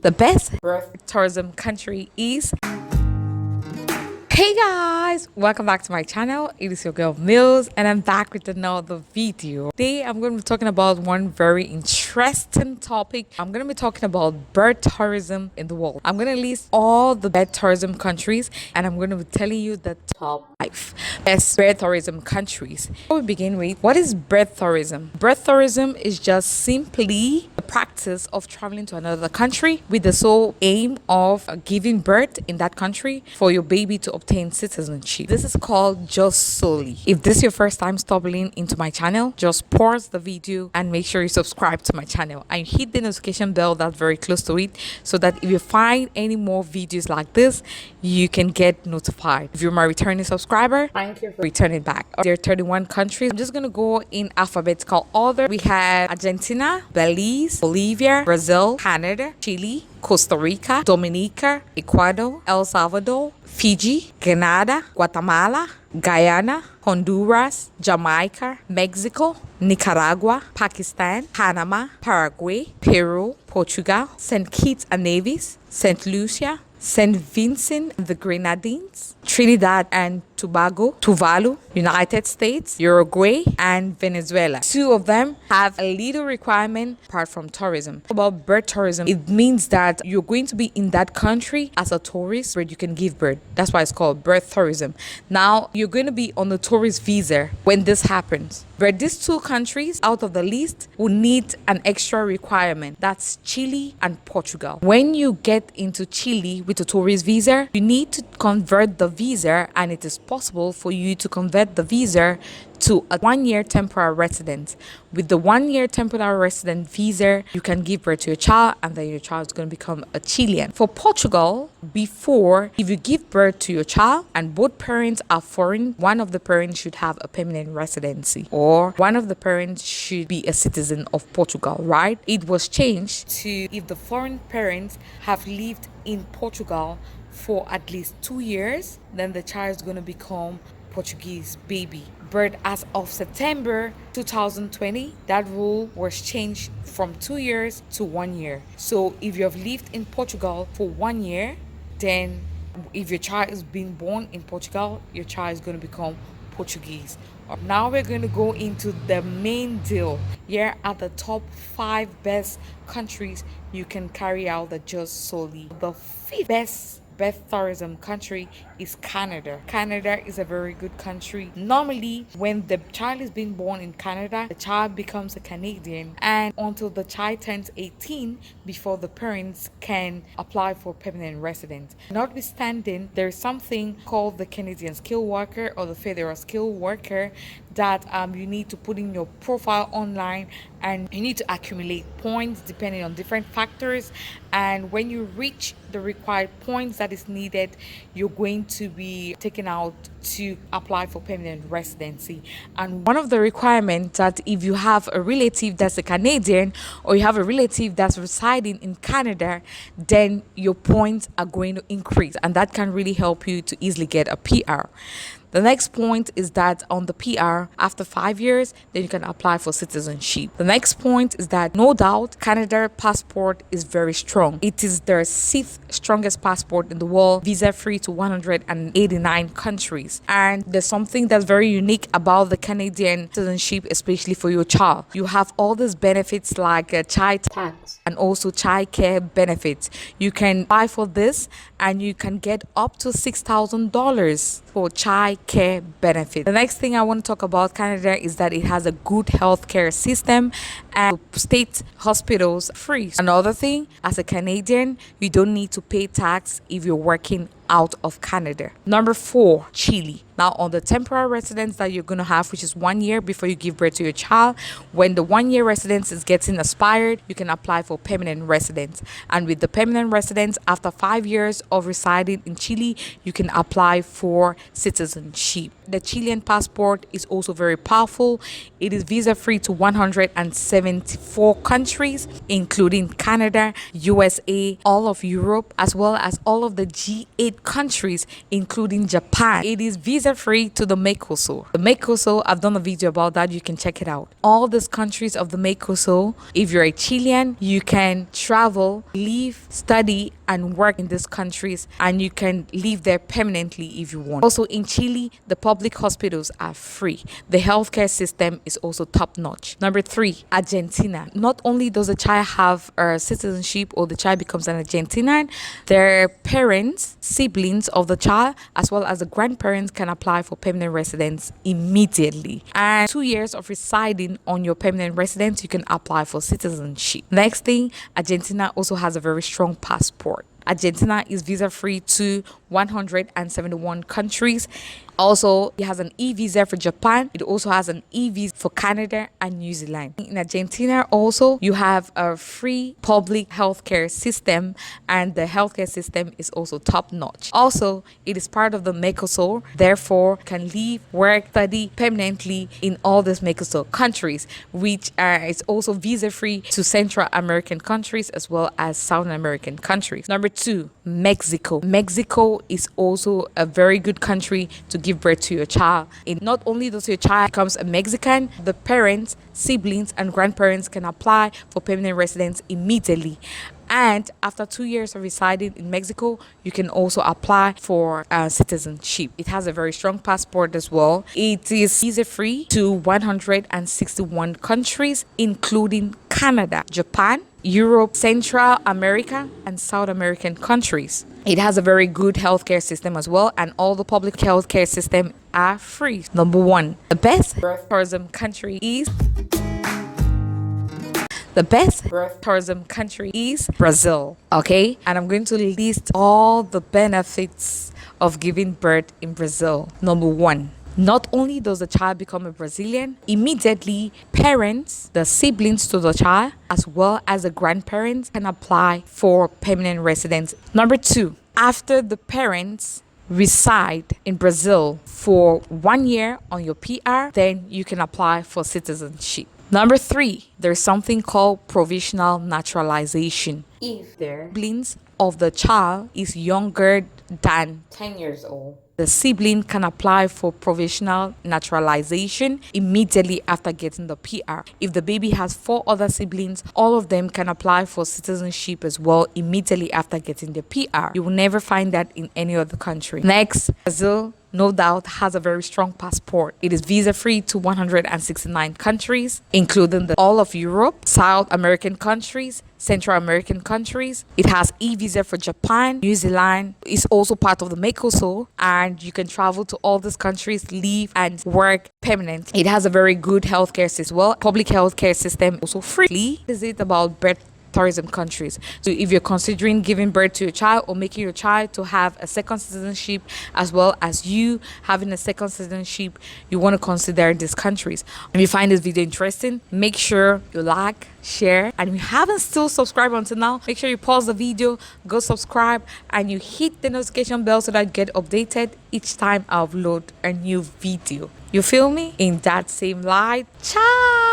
the best birth tourism country is. Hey guys, welcome back to my channel. It is your girl Mills and I'm back with another video. Today I'm going to be talking about one very interesting topic. I'm going to be talking about bird tourism in the world. I'm going to list all the bird tourism countries and I'm going to be telling you the top 5 best bird tourism countries. Before we begin with, what is bird tourism? Bird tourism is just simply the practice of traveling to another country with the sole aim of giving birth in that country for your baby to obtain citizenship. This is called just solely. If this is your first time stumbling into my channel, just pause the video and make sure you subscribe to my channel and hit the notification bell that's very close to it so that if you find any more videos like this, you can get notified. If you're my returning subscriber, thank you for returning back. There are 31 countries. I'm just going to go in alphabetical order. We have Argentina, Belize, Bolivia, Brazil, Canada, Chile, Costa Rica, Dominica, Ecuador, El Salvador, Fiji, Grenada, Guatemala, Guyana, Honduras, Jamaica, Mexico, Nicaragua, Pakistan, Panama, Paraguay, Peru, Portugal, St. Kitts and Nevis, St. Lucia, St. Vincent and the Grenadines, Trinidad and Tobago, Tuvalu, United States, Uruguay, and Venezuela. 2 of them have a little requirement apart from tourism. About bird tourism, it means that you're going to be in that country as a tourist where you can give birth. That's why it's called bird tourism. Now, you're going to be on the tourist visa when this happens. But these 2 countries out of the list will need an extra requirement. That's Chile and Portugal. When you get into Chile with a tourist visa, you need to convert the visa, and it is possible for you to convert the visa to a 1-year temporary residence. With the 1-year temporary resident visa, you can give birth to your child and then your child is going to become a Chilean. For Portugal, if you give birth to your child and both parents are foreign, one of the parents should have a permanent residency or one of the parents should be a citizen of Portugal, right? It was changed to if the foreign parents have lived in Portugal for at least 2 years, then the child is going to become Portuguese baby. But as of September 2020, that rule was changed from 2 years to 1 year. So if you have lived in Portugal for 1 year, then if your child is being born in Portugal, your child is going to become Portuguese. Now we're going to go into the main deal. Here are the top 5 best countries you can carry out the just solely. The 5th best tourism country is Canada. Canada is a very good country. Normally, when the child is being born in Canada, the child becomes a Canadian, and until the child turns 18 before the parents can apply for permanent residence. Notwithstanding, there is something called the Canadian skilled worker or the federal skilled worker that you need to put in your profile online, and you need to accumulate points depending on different factors, and when you reach the required points that is needed, you're going to be taken out to apply for permanent residency. And one of the requirements that if you have a relative that's a Canadian or you have a relative that's residing in Canada, then your points are going to increase, and that can really help you to easily get a PR. The next point is that on the PR, after 5 years, then you can apply for citizenship. The next point is that no doubt Canada passport is very strong. It is their 6th strongest passport in the world, visa-free to 189 countries. And there's something that's very unique about the Canadian citizenship, especially for your child. You have all these benefits like child tax and also child care benefits. You can apply for this and you can get up to $6,000 for child care benefit. The next thing I want to talk about Canada is that it has a good healthcare system and state hospitals free. Another thing, as a Canadian, you don't need to pay tax if you're working out of Canada. Number 4, Chile. Now, on the temporary residence that you're going to have, which is 1 year before you give birth to your child, when the 1-year residence is getting expired, you can apply for permanent residence. And with the permanent residence, after 5 years of residing in Chile, you can apply for citizenship. The Chilean passport is also very powerful. It is visa-free to 174 countries, including Canada, USA, all of Europe, as well as all of the G8 8 countries, including Japan. It is visa free to the Mercosur. The Mercosur, I've done a video about that. You can check it out. All these countries of the Mercosur, if you're a Chilean, you can travel, live, study, and work in these countries, and you can live there permanently if you want. Also in Chile, the public hospitals are free. The healthcare system is also top notch. Number 3, Argentina. Not only does a child have citizenship or the child becomes an Argentinian, their parents, siblings of the child, as well as the grandparents can apply for permanent residence immediately. And 2 years of residing on your permanent residence, you can apply for citizenship. Next thing, Argentina also has a very strong passport. Argentina is visa free to 171 countries. Also, it has an e-visa for Japan. It also has an e-visa for Canada and New Zealand. In Argentina also, you have a free public healthcare system, and the healthcare system is also top notch. Also, it is part of the Mercosur, therefore can live, work, study permanently in all these Mercosur countries, which is also visa free to Central American countries as well as South American countries. Number 2, Mexico. Mexico is also a very good country to give birth to your child. And not only does your child becomes a Mexican, the parents, siblings, and grandparents can apply for permanent residence immediately. And after 2 years of residing in Mexico, you can also apply for citizenship. It has a very strong passport as well. It is visa free to 161 countries, including Canada, Japan, Europe, Central America, and South American countries. It has a very good healthcare system as well, and all the public healthcare system are free. Number 1, the best tourism country is Brazil. Okay, and I'm going to list all the benefits of giving birth in Brazil. Number 1, not only does the child become a Brazilian, immediately parents, the siblings to the child, as well as the grandparents can apply for permanent residence. Number 2, after the parents reside in Brazil for 1 year on your PR, then you can apply for citizenship. Number 3, there's something called provisional naturalization. If the siblings of the child is younger than 10 years old, the sibling can apply for provisional naturalization immediately after getting the PR. If the baby has 4 other siblings, all of them can apply for citizenship as well immediately after getting the PR. You will never find that in any other country. Next, Brazil, no doubt, has a very strong passport. It is visa free to 169 countries, including all of Europe, South American countries, Central American countries. It has e-visa for Japan, New Zealand. It's also part of the Mercosur, and you can travel to all these countries, live and work permanently. It has a very good healthcare system as well. Public healthcare system also free. What is it about birth tourism countries? So if you're considering giving birth to your child or making your child to have a second citizenship, as well as you having a second citizenship, you want to consider these countries. If you find this video interesting, make sure you like, share, and if you haven't still subscribed until now, make sure you pause the video, go subscribe, and you hit the notification bell so that you get updated each time I upload a new video. You feel me? In that same light, ciao.